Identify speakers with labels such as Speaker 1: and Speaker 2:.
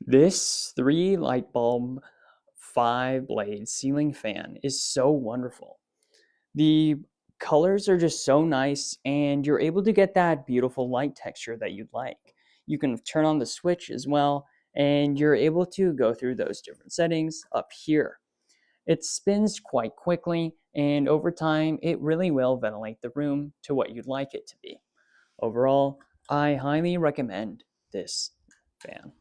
Speaker 1: This 3 light bulb, 5 blade ceiling fan is so wonderful. The colors are just so nice, and you're able to get that beautiful light texture that you'd like. You can turn on the switch as well, and you're able to go through those different settings up here. It spins quite quickly, and over time, it really will ventilate the room to what you'd like it to be. Overall, I highly recommend this fan.